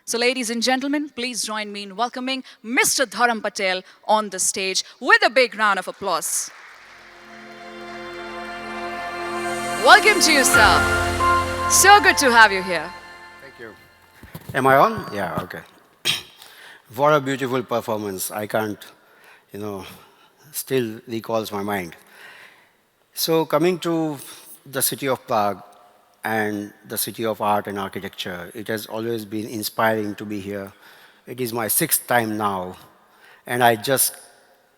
So ladies and gentlemen, please join me in welcoming Mr. Dharam Patel on the stage with a big round of applause. Welcome to you, sir. So good to have you here. Thank you. Am I on? Yeah, okay. What a beautiful performance. I can't, you know, still recalls my mind. So coming to the city of Prague and the city of art and architecture, it has always been inspiring to be here. It is my sixth time now, and I just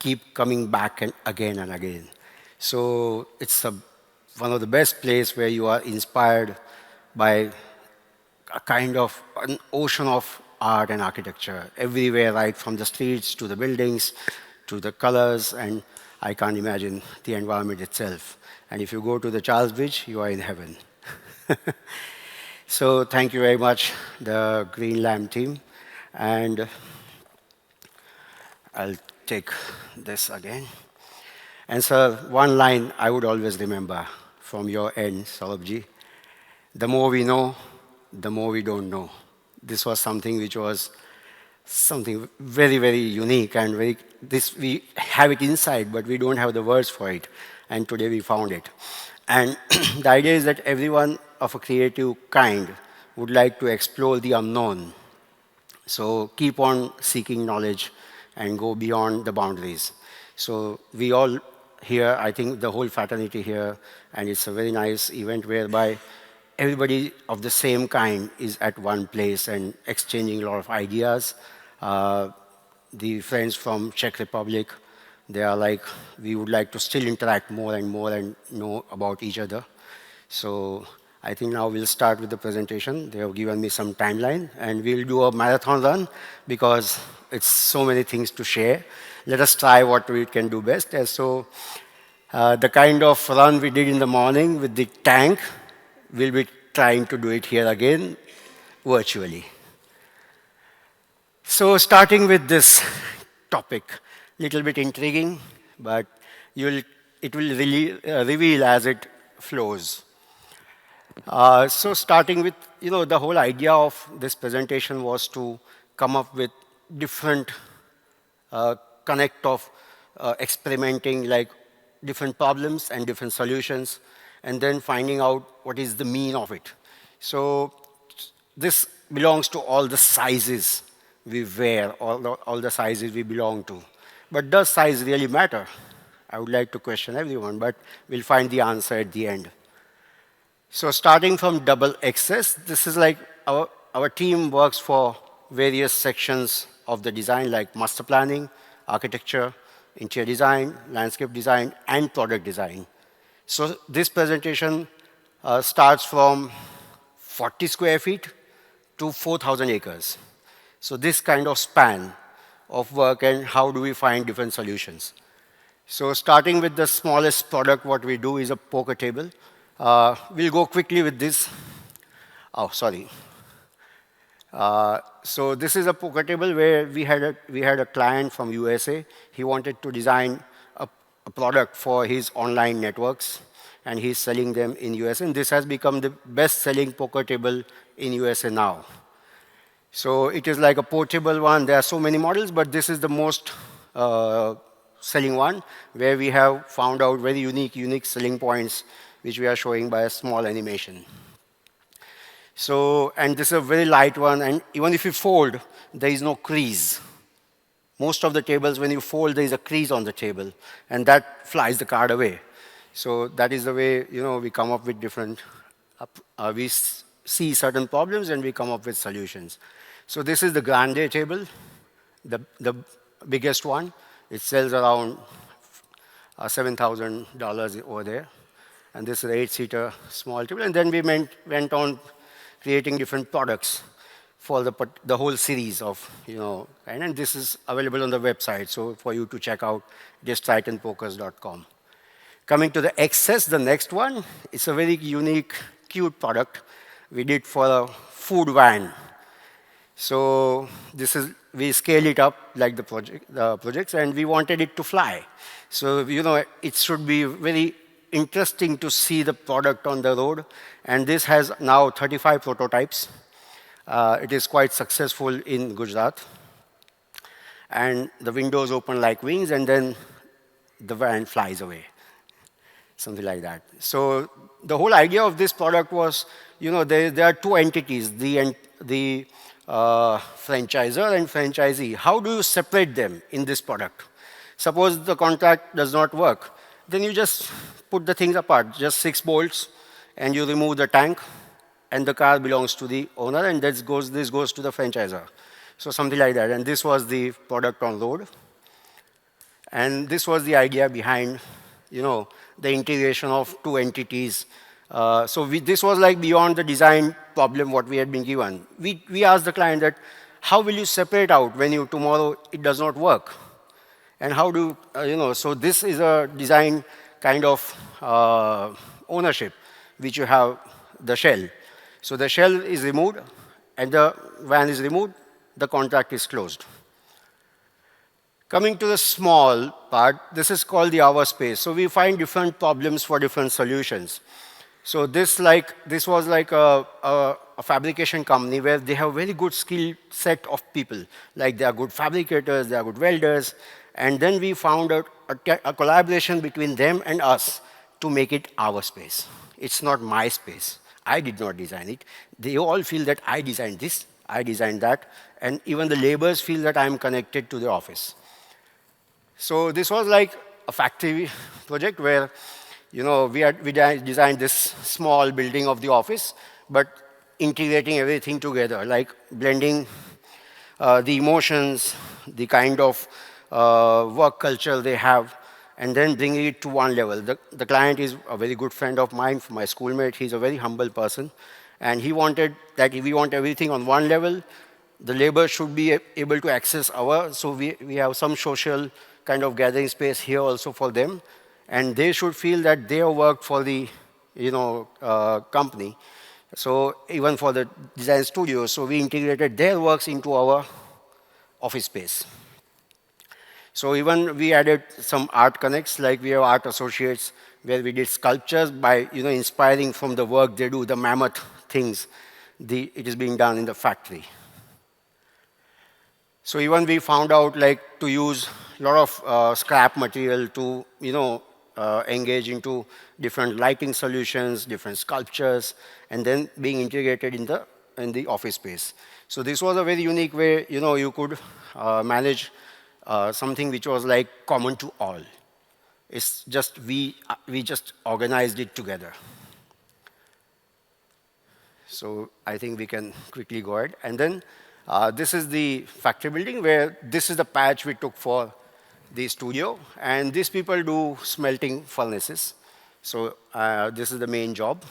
keep coming back and again. So it's one of the best places where you are inspired by a kind of an ocean of art and architecture everywhere, right from the streets to the buildings to the colors, and I can't imagine the environment itself. And if you go to the Charles Bridge, you are in heaven. So thank you very much, the Green Lamp team. And I'll take this again. And sir, one line I would always remember from your end, Saurabhji. The more we know, the more we don't know. This was something which was something very, very unique and we have it inside, but we don't have the words for it. And today we found it. And the idea is that everyone of a creative kind would like to explore the unknown. So keep on seeking knowledge and go beyond the boundaries. So we all here, I think the whole fraternity here, and it's a very nice event whereby everybody of the same kind is at one place and exchanging a lot of ideas. The friends from Czech Republic, they are like, we would like to still interact more and know about each other. So I think now we'll start with the presentation. They have given me some timeline, and we'll do a marathon run because it's so many things to share. Let us try what we can do best. And so the kind of run we did in the morning with the tank, we'll be trying to do it here again, virtually. So starting with this topic, little bit intriguing, but it will really reveal as it flows. So starting with, the whole idea of this presentation was to come up with different connect of experimenting like different problems and different solutions, and then finding out what is the mean of it. So this belongs to all the sizes we wear, all the sizes we belong to. But does size really matter? I would like to question everyone, but we'll find the answer at the end. So starting from double XS, this is like our team works for various sections of the design, like master planning, architecture, interior design, landscape design, and product design. So this presentation starts from 40 square feet to 4,000 acres. So this kind of span of work and how do we find different solutions. So starting with the smallest product, what we do is a poker table. We'll go quickly with this. Oh, sorry. So this is a poker table where we had a client from USA. He wanted to design a product for his online networks, and he's selling them in USA. And this has become the best-selling poker table in USA now. So it is like a portable one. There are so many models, but this is the most selling one, where we have found out very unique selling points, which we are showing by a small animation. So, and this is a very light one, and even if you fold, there is no crease. Most of the tables, when you fold, there is a crease on the table, and that flies the card away. So that is the way, we come up with different, we see certain problems and we come up with solutions. So this is the grande table, the biggest one. It sells around $7,000 over there. And this is an 8-seater small table. And then we went on creating different products for the whole series of, and this is available on the website. So for you to check out, just tritonpokers.com. Coming to the XS, the next one, it's a very unique, cute product we did for a food van. So we scale it up like the projects, and we wanted it to fly. So, it should be very interesting to see the product on the road. And this has now 35 prototypes. It is quite successful in Gujarat. And the windows open like wings, and then the van flies away, something like that. So the whole idea of this product was, there are two entities, the franchisor and franchisee. How do you separate them in this product? Suppose the contract does not work, then you just put the things apart, just 6 bolts, and you remove the tank, and the car belongs to the owner, and this goes to the franchisor. So something like that. And this was the product on road. And this was the idea behind, the integration of two entities. This was like beyond the design problem what we had been given. We asked the client that, how will you separate out when tomorrow it does not work? And how do, so this is a design kind of ownership, which you have the shell. So the shell is removed, and the van is removed, the contract is closed. Coming to the small part, this is called the hour space. So we find different problems for different solutions. So this was like a fabrication company where they have very good skill set of people. Like they are good fabricators, they are good welders. And then we found a collaboration between them and us to make it our space. It's not my space. I did not design it. They all feel that I designed this, I designed that, and even the laborers feel that I'm connected to the office. So this was like a factory project where, we designed this small building of the office, but integrating everything together, like blending the emotions, the kind of work culture they have, and then bringing it to one level. The client is a very good friend of mine, my schoolmate. He's a very humble person. And he wanted that if we want everything on one level, the labor should be able to access so we have some social kind of gathering space here also for them. And they should feel that they have worked for the company. So even for the design studio, so we integrated their works into our office space. So even we added some art connects, like we have art associates, where we did sculptures by inspiring from the work they do, the mammoth things. It is being done in the factory. So even we found out like to use a lot of scrap material to engage into different lighting solutions, different sculptures, and then being integrated in the office space. So this was a very unique way you could manage something which was like common to all. It's just we just organized it together. So I think we can quickly go ahead. And then this is the factory building where this is the patch we took for the studio. And these people do smelting furnaces. So this is the main job.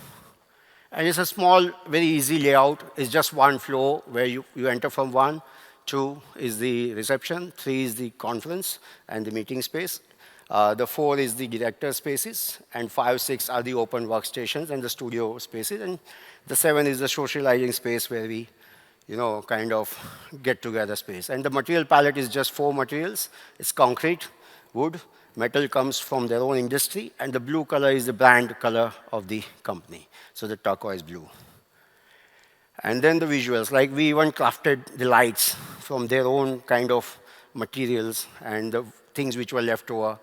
And it's a small, very easy layout. It's just one floor where you enter from one. 2 is the reception, 3 is the conference and the meeting space. The 4 is the director spaces, and 5, 6 are the open workstations and the studio spaces. And the 7 is the socializing space where we, kind of get together space. And the material palette is just 4 materials. It's concrete, wood, metal comes from their own industry, and the blue color is the brand color of the company. So the turquoise blue. And then the visuals, like we even crafted the lights from their own kind of materials and the things which were left over.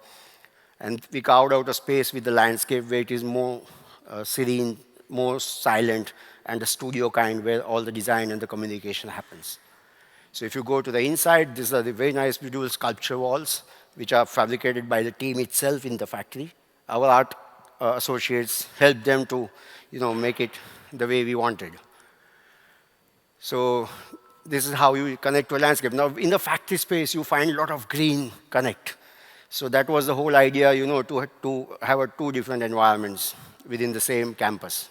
And we carved out a space with the landscape where it is more serene, more silent, and the studio kind where all the design and the communication happens. So if you go to the inside, these are the very nice, beautiful sculpture walls, which are fabricated by the team itself in the factory. Our art associates helped them to make it the way we wanted. So this is how you connect to a landscape. Now, in the factory space, you find a lot of green connect. So that was the whole idea, to have 2 different environments within the same campus.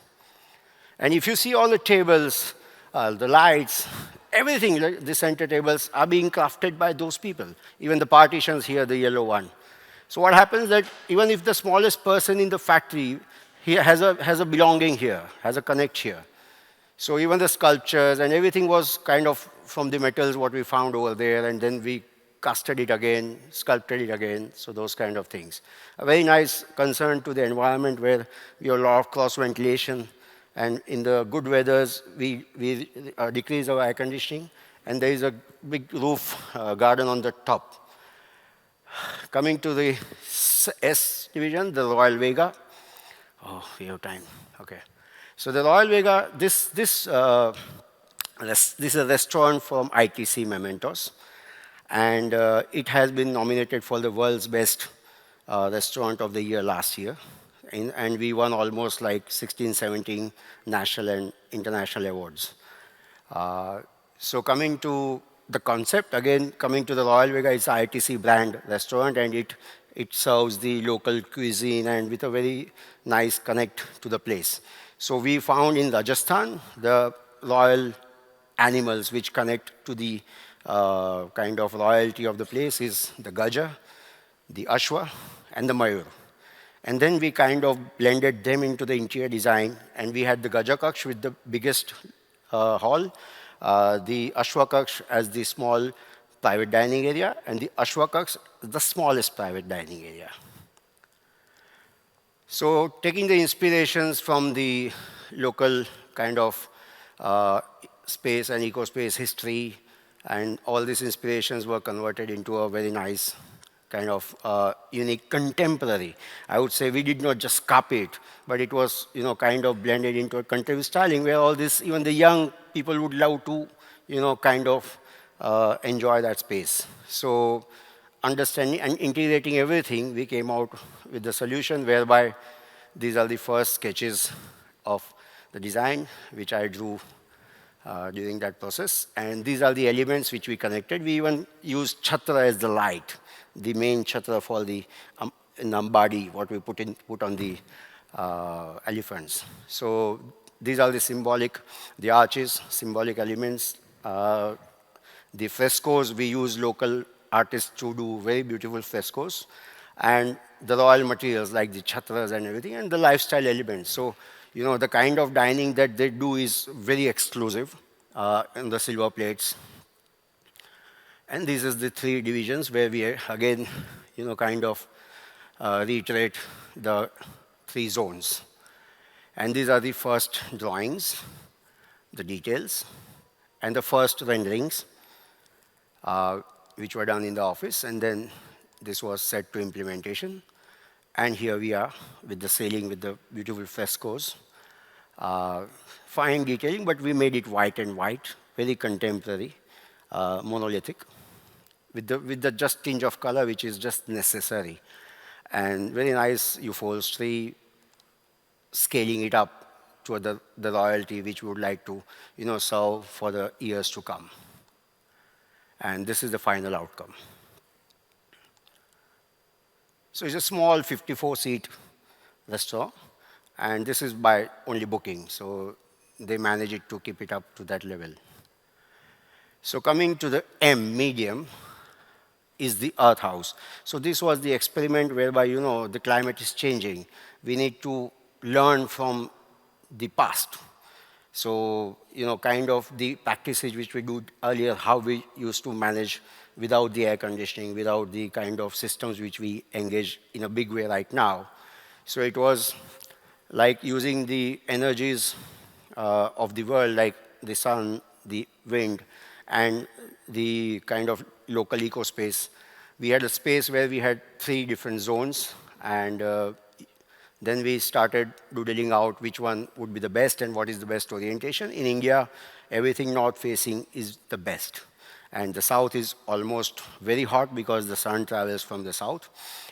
And if you see all the tables, the lights, everything, like the center tables are being crafted by those people. Even the partitions here, the yellow one. So what happens that even if the smallest person in the factory, he has a belonging here, has a connect here. So even the sculptures and everything was kind of from the metals what we found over there, and then we casted it again, sculpted it again, so those kind of things. A very nice concern to the environment where we have a lot of cross ventilation And in the good weathers, we decrease our air conditioning, and there is a big roof garden on the top. Coming to the S division, the Royal Vega. Oh, we have time. Okay. So the Royal Vega, this is a restaurant from ITC Mementos, and it has been nominated for the world's best restaurant of the year last year. And we won almost like 16, 17 national and international awards. So coming to the concept, again, coming to the Royal Vega, it's ITC brand restaurant, and it serves the local cuisine and with a very nice connect to the place. So we found in Rajasthan the royal animals which connect to the kind of royalty of the place is the Gaja, the Ashwa, and the Mayur. And then we kind of blended them into the interior design, and we had the Gaja Kaksh with the biggest hall, the Ashwa Kaksh as the small private dining area, and the Ashwa Kaksh the smallest private dining area. So taking the inspirations from the local kind of space and eco-space history, and all these inspirations were converted into a very nice kind of unique contemporary. I would say we did not just copy it, but it was kind of blended into a contemporary styling where all this, even the young people would love to kind of enjoy that space. So understanding and integrating everything, we came out with the solution whereby these are the first sketches of the design which I drew during that process. And these are the elements which we connected. We even used chhatra as the light, the main chhatra for the Ambadi, what we put on the elephants. So these are the arches, symbolic elements. The frescoes, we use local artists to do very beautiful frescoes. And the royal materials like the chhatras and everything, and the lifestyle elements. So, the kind of dining that they do is very exclusive in the silver plates. And these are the three divisions where we, again, kind of reiterate the three zones. And these are the first drawings, the details, and the first renderings, which were done in the office. And then this was set to implementation. And here we are with the ceiling with the beautiful frescoes. Fine detailing, but we made it white and white, very contemporary, monolithic, with the just tinge of color, which is just necessary. And very nice upholstery, scaling it up to the royalty which we would like to serve for the years to come. And this is the final outcome. So it's a small 54-seat restaurant, and this is by only booking. So they manage it to keep it up to that level. So coming to the M, medium, is the Earth House. So this was the experiment whereby, the climate is changing. We need to learn from the past. So, kind of the practices which we did earlier, how we used to manage without the air conditioning, without the kind of systems which we engage in a big way right now. So it was like using the energies of the world, like the sun, the wind, and the kind of local eco-space. We had a space where we had 3 different zones, and then we started doodling out which one would be the best and what is the best orientation. In India, everything north-facing is the best. And the south is almost very hot because the sun travels from the south.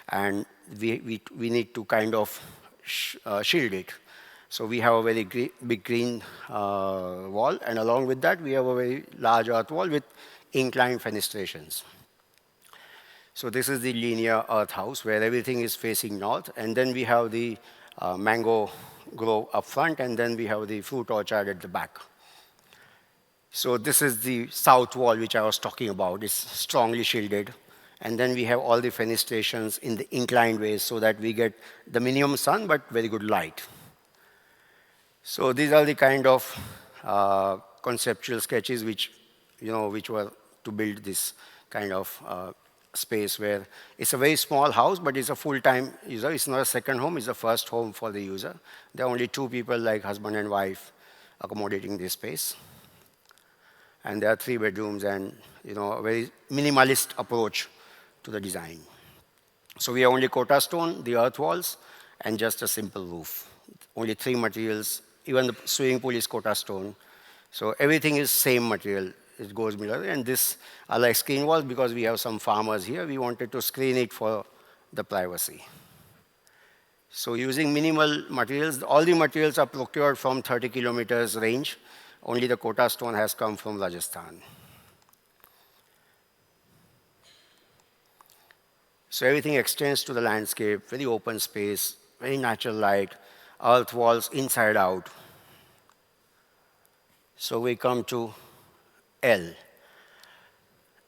And we need to kind of shield it. So we have a very big green wall. And along with that, we have a very large earth wall with inclined fenestrations. So this is the linear earth house where everything is facing north. And then we have the mango grove up front, and then we have the fruit orchard at the back. So this is the south wall which I was talking about. It's strongly shielded. And then we have all the fenestrations in the inclined ways so that we get the minimum sun but very good light. So these are the kind of conceptual sketches which were to build this kind of space where it's a very small house, but it's a full-time user. It's not a second home, it's the first home for the user. There are only two people, like husband and wife, accommodating this space. And there are 3 bedrooms and a very minimalist approach to the design. So we have only Kota stone, the earth walls, and just a simple roof. Only 3 materials. Even the swimming pool is Kota stone. So everything is same material. It goes below. And this are like screen walls because we have some farmers here. We wanted to screen it for the privacy. So using minimal materials, all the materials are procured from 30 kilometers range. Only the Kota stone has come from Rajasthan. So everything extends to the landscape, very open space, very natural light, earth walls inside out. So we come to L.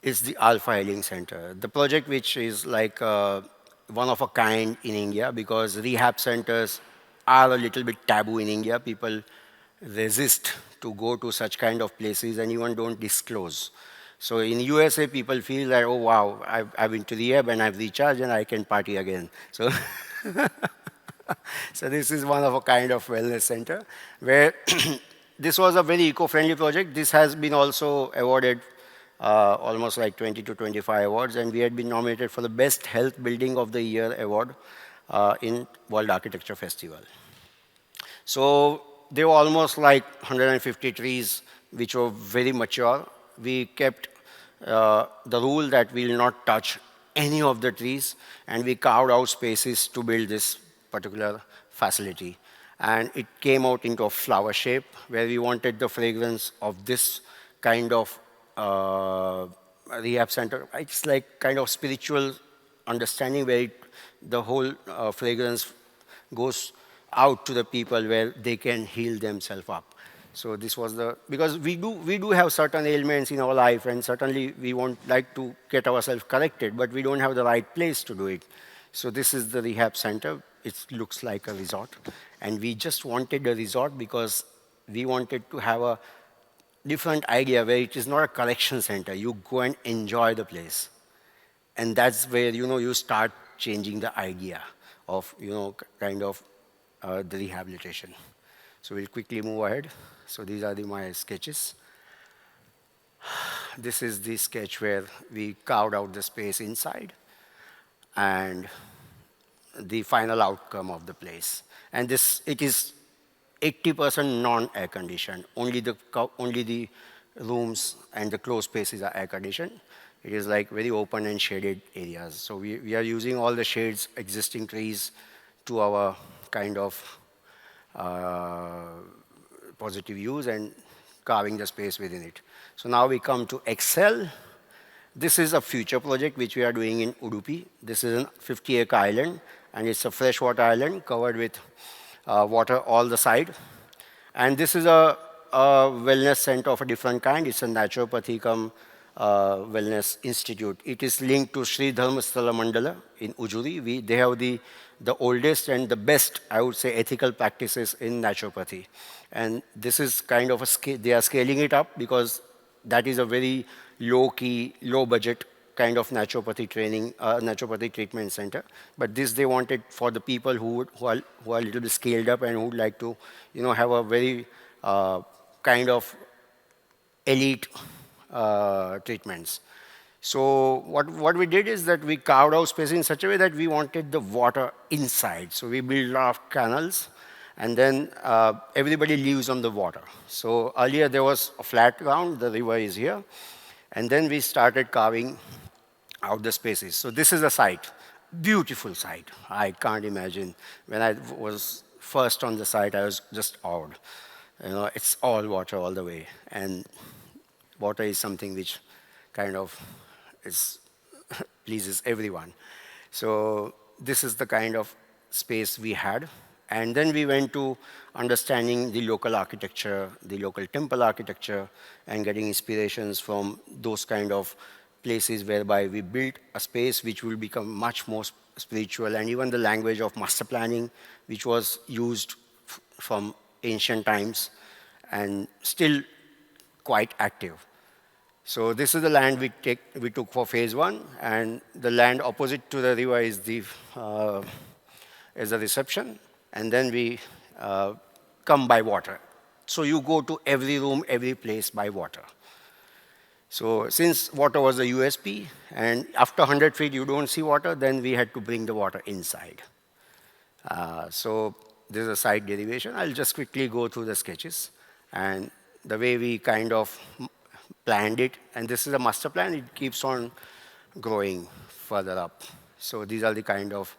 It's the Alpha Healing Center. The project which is like one of a kind in India because rehab centers are a little bit taboo in India. People resist to go to such kind of places and even don't disclose. So in USA, people feel that, oh, wow, I've been to rehab and I've recharged and I can party again. So, so this is one of a kind of wellness center where this was a very eco-friendly project. This has been also awarded almost like 20 to 25 awards, and we had been nominated for the Best Health Building of the Year award in World Architecture Festival. So there were almost like 150 trees which were very mature. We kept the rule that we will not touch any of the trees, and we carved out spaces to build this particular facility. And it came out into a flower shape where we wanted the fragrance of this kind of rehab center. It's like kind of spiritual understanding where the whole fragrance goes out to the people where they can heal themselves up. So this was because we do have certain ailments in our life, and certainly we won't like to get ourselves corrected, but we don't have the right place to do it. So this is the rehab center. It looks like a resort. And we just wanted a resort because we wanted to have a different idea where it is not a collection center. You go and enjoy the place. And that's where, you start changing the idea of, kind of the rehabilitation. So we'll quickly move ahead. So these are my sketches. This is the sketch where we carved out the space inside and the final outcome of the place. And it is 80% non-air conditioned. Only the rooms and the closed spaces are air conditioned. It is like very open and shaded areas. So we are using all the shades, existing trees to our kind of positive use and carving the space within it. So now we come to Excel. This is a future project which we are doing in Udupi. This is a 50-acre island, and it's a freshwater island covered with water all the side. And this is a wellness center of a different kind. It's a naturopathy cum wellness institute. It is linked to Sri Dharmasthala Mandala in Ujuri. They have the oldest and the best, I would say, ethical practices in naturopathy. And this is kind of they are scaling it up because that is a very low-key, low-budget kind of naturopathy training, naturopathy treatment center. But this they wanted for the people who are a little bit scaled up and who would like to, have a very kind of elite treatments. So what we did is that we carved out space in such a way that we wanted the water inside. So we built a lot of canals, and then everybody lives on the water. So earlier there was a flat ground, the river is here, and then we started carving out the spaces. So this is the site, beautiful site. I can't imagine. When I was first on the site, I was just awed. It's all water all the way, and water is something which kind of pleases everyone. So this is the kind of space we had. And then we went to understanding the local architecture, the local temple architecture, and getting inspirations from those kind of places whereby we built a space which will become much more spiritual, and even the language of master planning, which was used from ancient times and still quite active. So this is the land we took for phase one, and the land opposite to the river is the reception, and then we come by water. So you go to every room, every place by water. So since water was the USP, and after 100 feet you don't see water, then we had to bring the water inside. So this is a side derivation. I'll just quickly go through the sketches and the way we kind of planned it. And this is a master plan. It keeps on growing further up. So these are the kind of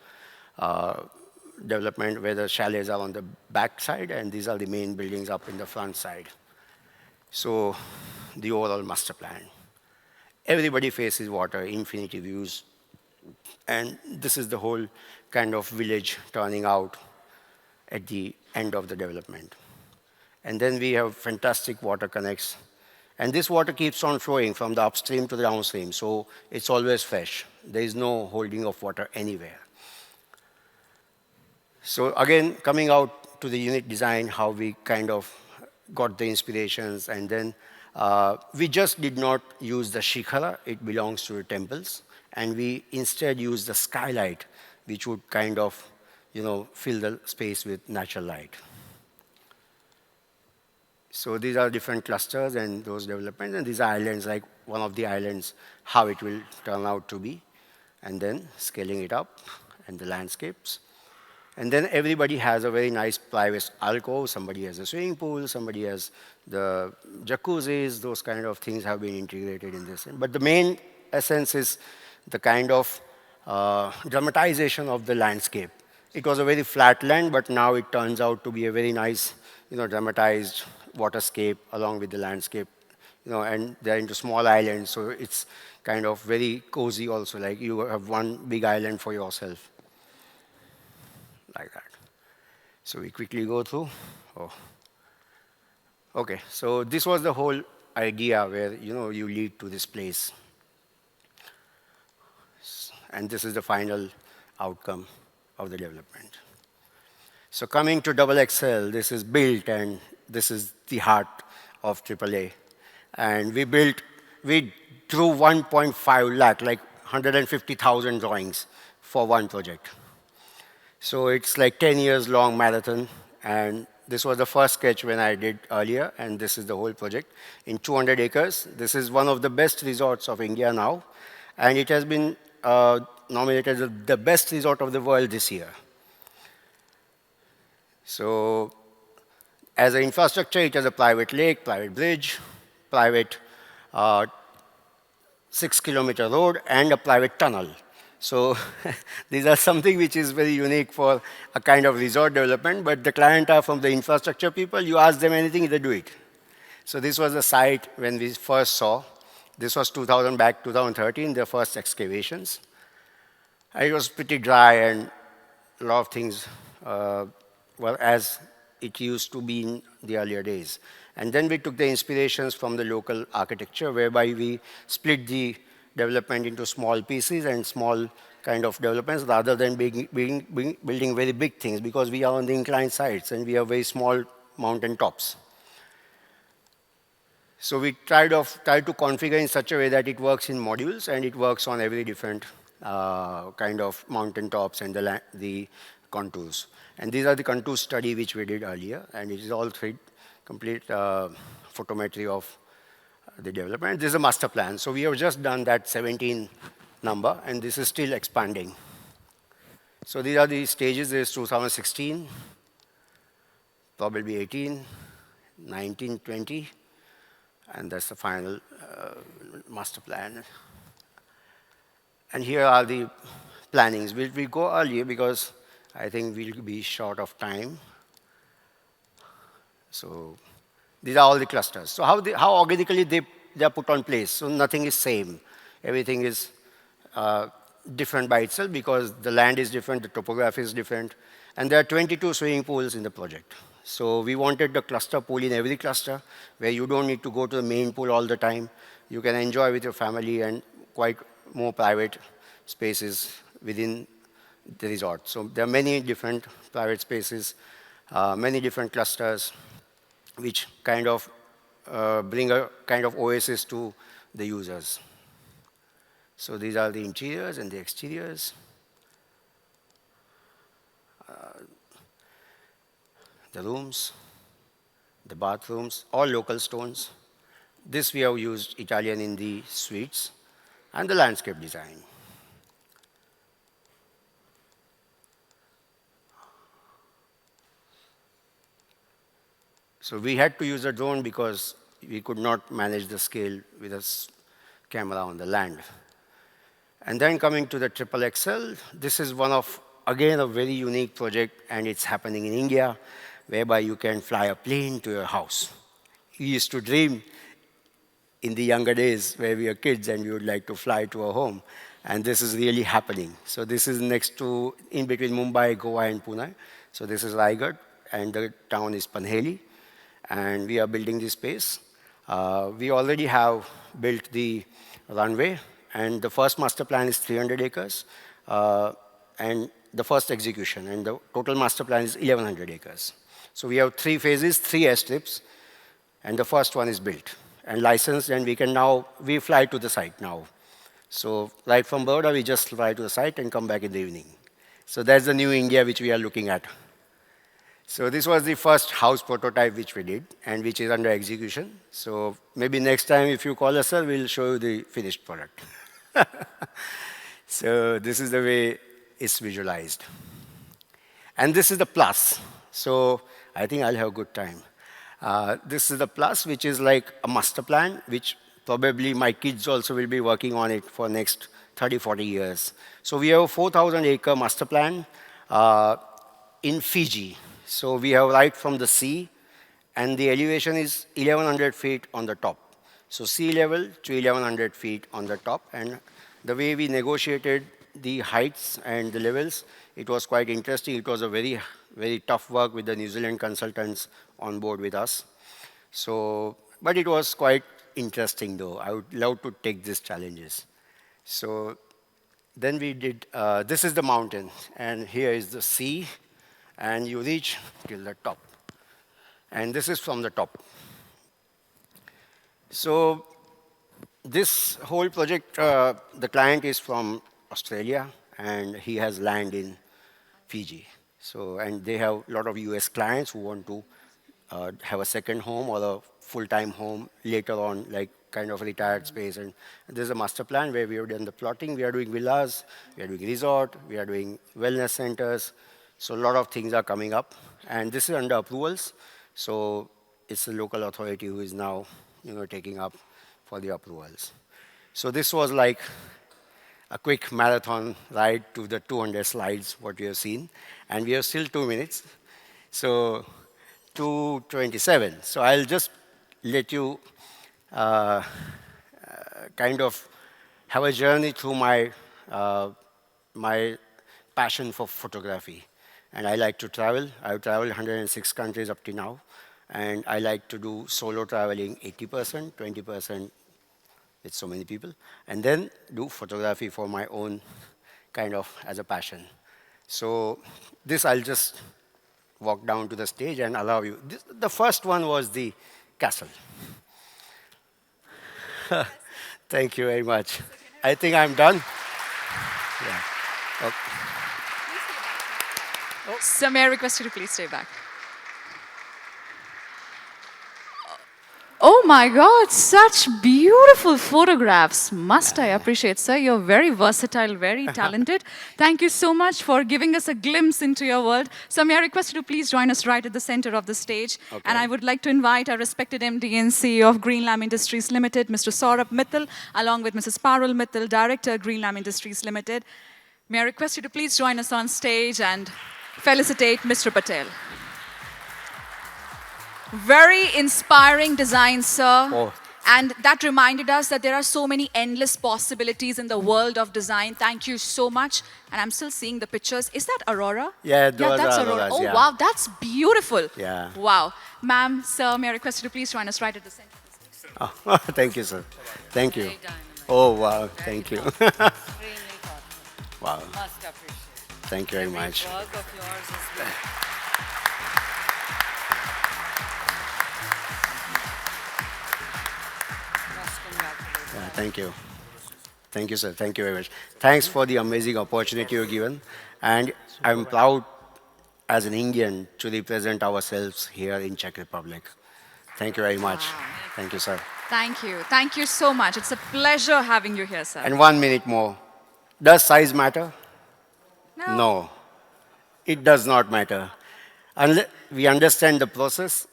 development where the chalets are on the back side, and these are the main buildings up in the front side. So the overall master plan. Everybody faces water, infinity views, and this is the whole kind of village turning out at the end of the development. And then we have fantastic water connects. And this water keeps on flowing from the upstream to the downstream, so it's always fresh. There is no holding of water anywhere. So again, coming out to the unit design, how we kind of got the inspirations, and then we just did not use the shikhara, it belongs to the temples, and we instead used the skylight, which would kind of, fill the space with natural light. So these are different clusters and those developments, and these are islands, like one of the islands, how it will turn out to be, and then scaling it up, and the landscapes. And then everybody has a very nice private alcove. Somebody has a swimming pool, somebody has the jacuzzis, those kind of things have been integrated in this. But the main essence is the kind of dramatization of the landscape. It was a very flat land, but now it turns out to be a very nice, dramatized waterscape along with the landscape. And they're into small islands, so it's kind of very cozy also, like you have one big island for yourself. Like that. So we quickly go through. Oh. Okay, so this was the whole idea where, you lead to this place. And this is the final outcome of the development. So coming to double XL, this is built, and this is the heart of AAA. And we drew 1.5 lakh, like 150,000 drawings for one project. So it's like 10 years long marathon, and this was the first sketch when I did earlier, and this is the whole project in 200 acres. This is one of the best resorts of India now, and it has been nominated as the best resort of the world this year. So as an infrastructure, it has a private lake, private bridge, private 6-kilometer road, and a private tunnel. So these are something which is very unique for a kind of resort development, but the client are from the infrastructure people. You ask them anything, they do it. So this was the site when we first saw. This was 2013, the first excavations. It was pretty dry, and a lot of things were as it used to be in the earlier days. And then we took the inspirations from the local architecture, whereby we split the development into small pieces and small kind of developments, rather than building very big things, because we are on the inclined sides and we have very small mountain tops. So we tried to configure in such a way that it works in modules, and it works on every different kind of mountain tops and the contours. And these are the contour study which we did earlier, and it is all complete photometry of the development. This is a master plan. So we have just done that 17 number, and this is still expanding. So these are the stages. This is 2016, probably 18, 19, 20, and that's the final master plan. And here are the plannings. We go earlier because I think we'll be short of time. So these are all the clusters. So how organically they are put on place. So nothing is same. Everything is different by itself, because the land is different, the topography is different. And there are 22 swimming pools in the project. So we wanted the cluster pool in every cluster, where you don't need to go to the main pool all the time. You can enjoy with your family, and quite more private spaces within the resort. So there are many different private spaces, many different clusters, which kind of bring a kind of oasis to the users. So these are the interiors and the exteriors. The rooms, the bathrooms, all local stones. This we have used Italian in the suites and the landscape design. So we had to use a drone because we could not manage the scale with a camera on the land. And then coming to the Triple XL, this is one of, again, a very unique project, and it's happening in India, whereby you can fly a plane to your house. We used to dream in the younger days where we were kids and we would like to fly to a home. And this is really happening. So this is next to, in between Mumbai, Goa, and Pune. So this is Raigad, and the town is Panheli. And we are building this space. We already have built the runway, and the first master plan is 300 acres, and the first execution, and the total master plan is 1,100 acres. So we have 3 phases, 3 airstrips, and the first one is built and licensed, and we fly to the site now. So right from Baroda, we just fly to the site and come back in the evening. So that's the new India which we are looking at. So this was the first house prototype which we did, and which is under execution. So maybe next time if you call us, sir, we'll show you the finished product. So this is the way it's visualized. And this is the plus. So I think I'll have a good time. This is the plus, which is like a master plan, which probably my kids also will be working on it for next 30, 40 years. So we have a 4,000-acre master plan in Fiji. So we have right from the sea, and the elevation is 1,100 feet on the top. So sea level to 1,100 feet on the top. And the way we negotiated the heights and the levels, it was quite interesting. It was a very, very tough work with the New Zealand consultants on board with us. So, but it was quite interesting, though. I would love to take these challenges. So then we did, this is the mountain, and here is the sea, and you reach till the top. And this is from the top. So this whole project, the client is from Australia, and he has land in Fiji. So, and they have a lot of US clients who want to have a second home or a full-time home later on, like kind of retired space. And there's a master plan where we have done the plotting. We are doing villas, we are doing resort, we are doing wellness centers. So a lot of things are coming up. And this is under approvals. So it's the local authority who is now taking up for the approvals. So this was like a quick marathon ride to the 200 slides, what we have seen. And we have still 2 minutes. So 2:27. So I'll just let you kind of have a journey through my passion for photography. And I like to travel. I've traveled 106 countries up to now. And I like to do solo traveling 80%, 20% with so many people. And then do photography for my own kind of as a passion. So this I'll just walk down to the stage and allow you. The first one was the castle. Thank you very much. I think I'm done. Yeah. Okay. Sir, may I request you to please stay back? Oh my God, such beautiful photographs. Must I appreciate, sir. You're very versatile, very talented. Thank you so much for giving us a glimpse into your world. So may I request you to please join us right at the center of the stage. Okay. And I would like to invite our respected MD and CEO of Greenlam Industries Limited, Mr. Saurabh Mittal, along with Mrs. Parul Mittal, Director, Greenlam Industries Limited. May I request you to please join us on stage and felicitate Mr. Patel. Very inspiring design, sir. Oh. And that reminded us that there are so many endless possibilities in the world of design. Thank you so much. And I'm still seeing the pictures. Is that Aurora? Yeah, that's Aurora. Oh, yeah. wow, that's beautiful. Yeah. Wow. Ma'am, sir, may I request you to please join us right at the center of the stage? Oh, thank you, sir. Thank you. Oh, wow, thank you. Wow. Must appreciate. Thank you very much. Work of yours is good. Must congratulate. Thank you. Thank you, sir. Thank you very much. Thanks for the amazing opportunity you've given. And I'm proud as an Indian to represent ourselves here in Czech Republic. Thank you very much. Thank you, sir. Thank you. Thank you so much. It's a pleasure having you here, sir. And 1 minute more. Does size matter? No. No, it does not matter. Unless we understand the process,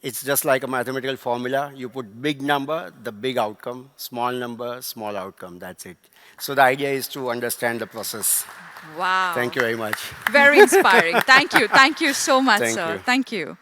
it's just like a mathematical formula. You put big number, the big outcome, small number, small outcome. That's it. So the idea is to understand the process. Wow. Thank you very much. Very inspiring. Thank you. Thank you so much, Thank sir. you. Thank you.